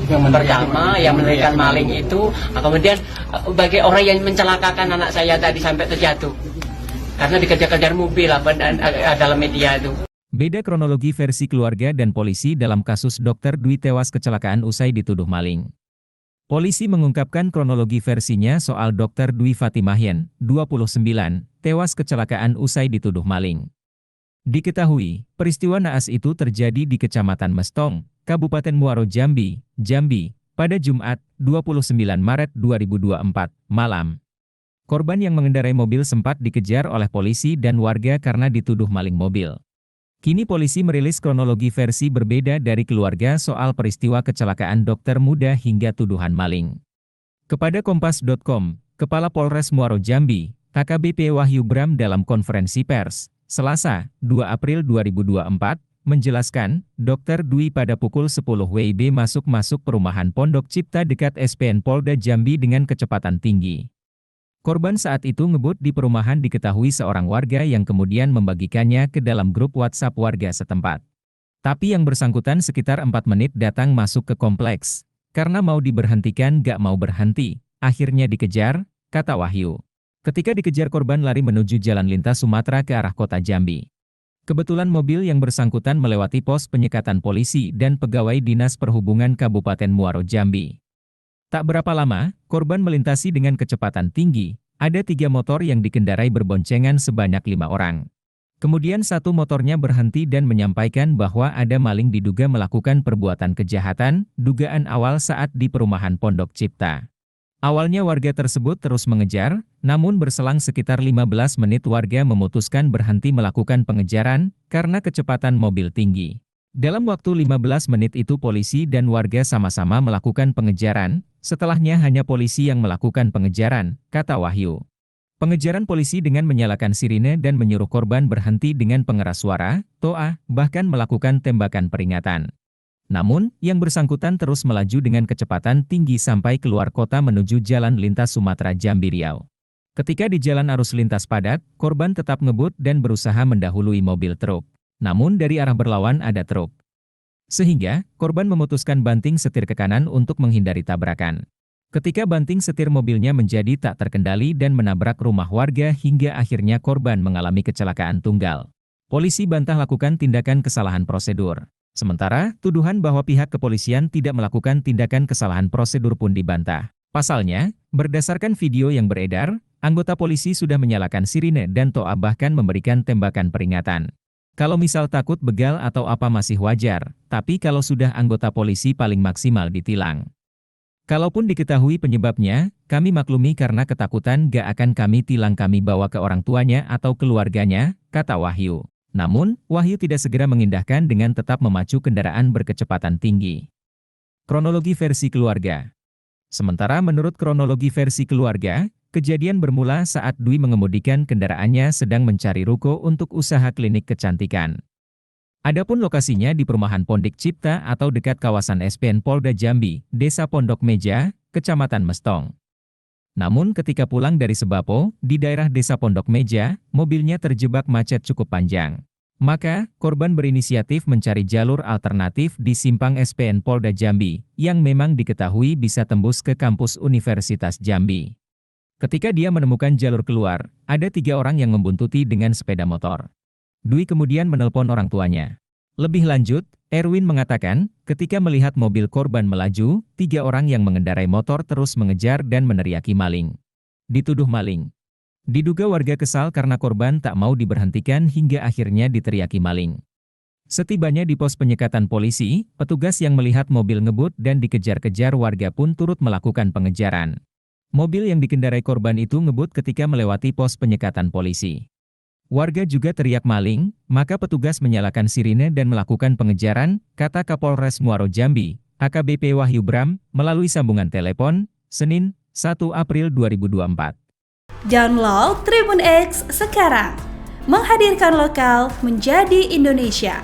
Pertama yang menerikan maling itu, kemudian bagi orang yang mencelakakan anak saya tadi sampai terjatuh karena dikejar-kejar mobil dalam media itu. Beda kronologi versi keluarga dan polisi dalam kasus Dr. Dwi tewas kecelakaan usai dituduh maling. Polisi mengungkapkan kronologi versinya soal Dr. Dwi Fatimahyan, 29, tewas kecelakaan usai dituduh maling. Diketahui, peristiwa naas itu terjadi di Kecamatan Mestong, Kabupaten Muaro Jambi, pada Jumat, 29 Maret 2024, malam. Korban yang mengendarai mobil sempat dikejar oleh polisi dan warga karena dituduh maling mobil. Kini polisi merilis kronologi versi berbeda dari keluarga soal peristiwa kecelakaan dokter muda hingga tuduhan maling. Kepada Kompas.com, Kepala Polres Muaro Jambi, AKBP Wahyu Bram dalam konferensi pers, Selasa, 2 April 2024, menjelaskan, Dr. Dwi pada pukul 10 WIB masuk perumahan Pondok Cipta dekat SPN Polda Jambi dengan kecepatan tinggi. Korban saat itu ngebut di perumahan diketahui seorang warga yang kemudian membagikannya ke dalam grup WhatsApp warga setempat. Tapi yang bersangkutan sekitar 4 menit datang masuk ke kompleks. Karena mau diberhentikan gak mau berhenti, akhirnya dikejar, kata Wahyu. Ketika dikejar korban lari menuju jalan lintas Sumatera ke arah kota Jambi. Kebetulan mobil yang bersangkutan melewati pos penyekatan polisi dan pegawai Dinas Perhubungan Kabupaten Muaro Jambi. Tak berapa lama, korban melintasi dengan kecepatan tinggi, ada 3 motor yang dikendarai berboncengan sebanyak 5 orang. Kemudian satu motornya berhenti dan menyampaikan bahwa ada maling diduga melakukan perbuatan kejahatan, dugaan awal saat di perumahan Pondok Cipta. Awalnya warga tersebut terus mengejar, namun berselang sekitar 15 menit warga memutuskan berhenti melakukan pengejaran, karena kecepatan mobil tinggi. Dalam waktu 15 menit itu polisi dan warga sama-sama melakukan pengejaran, setelahnya hanya polisi yang melakukan pengejaran, kata Wahyu. Pengejaran polisi dengan menyalakan sirine dan menyuruh korban berhenti dengan pengeras suara, toa, bahkan melakukan tembakan peringatan. Namun, yang bersangkutan terus melaju dengan kecepatan tinggi sampai keluar kota menuju jalan lintas Sumatera Jambi Riau. Ketika di jalan arus lintas padat, korban tetap ngebut dan berusaha mendahului mobil truk. Namun dari arah berlawan ada truk. Sehingga, korban memutuskan banting setir ke kanan untuk menghindari tabrakan. Ketika banting setir mobilnya menjadi tak terkendali dan menabrak rumah warga hingga akhirnya korban mengalami kecelakaan tunggal. Polisi bantah lakukan tindakan kesalahan prosedur. Sementara, tuduhan bahwa pihak kepolisian tidak melakukan tindakan kesalahan prosedur pun dibantah. Pasalnya, berdasarkan video yang beredar, anggota polisi sudah menyalakan sirine dan toa bahkan memberikan tembakan peringatan. Kalau misal takut begal atau apa masih wajar, tapi kalau sudah anggota polisi paling maksimal ditilang. Kalaupun diketahui penyebabnya, kami maklumi karena ketakutan gak akan kami tilang kami bawa ke orang tuanya atau keluarganya, kata Wahyu. Namun, Wahyu tidak segera mengindahkan dengan tetap memacu kendaraan berkecepatan tinggi. Kronologi versi keluarga. Sementara menurut kronologi versi keluarga, kejadian bermula saat Dwi mengemudikan kendaraannya sedang mencari ruko untuk usaha klinik kecantikan. Adapun lokasinya di perumahan Pondok Cipta atau dekat kawasan SPN Polda Jambi, Desa Pondok Meja, Kecamatan Mestong. Namun ketika pulang dari Sebapo, di daerah Desa Pondok Meja, mobilnya terjebak macet cukup panjang. Maka, korban berinisiatif mencari jalur alternatif di simpang SPN Polda Jambi, yang memang diketahui bisa tembus ke kampus Universitas Jambi. Ketika dia menemukan jalur keluar, ada 3 orang yang membuntuti dengan sepeda motor. Dwi kemudian menelpon orang tuanya. Lebih lanjut, Erwin mengatakan, ketika melihat mobil korban melaju, 3 orang yang mengendarai motor terus mengejar dan meneriaki maling. Dituduh maling. Diduga warga kesal karena korban tak mau diberhentikan hingga akhirnya diteriaki maling. Setibanya di pos penyekatan polisi, petugas yang melihat mobil ngebut dan dikejar-kejar warga pun turut melakukan pengejaran. Mobil yang dikendarai korban itu ngebut ketika melewati pos penyekatan polisi. Warga juga teriak maling, maka petugas menyalakan sirine dan melakukan pengejaran, kata Kapolres Muaro Jambi, AKBP Wahyu Bram, melalui sambungan telepon, Senin, 1 April 2024. Download Tribun X sekarang, menghadirkan lokal menjadi Indonesia.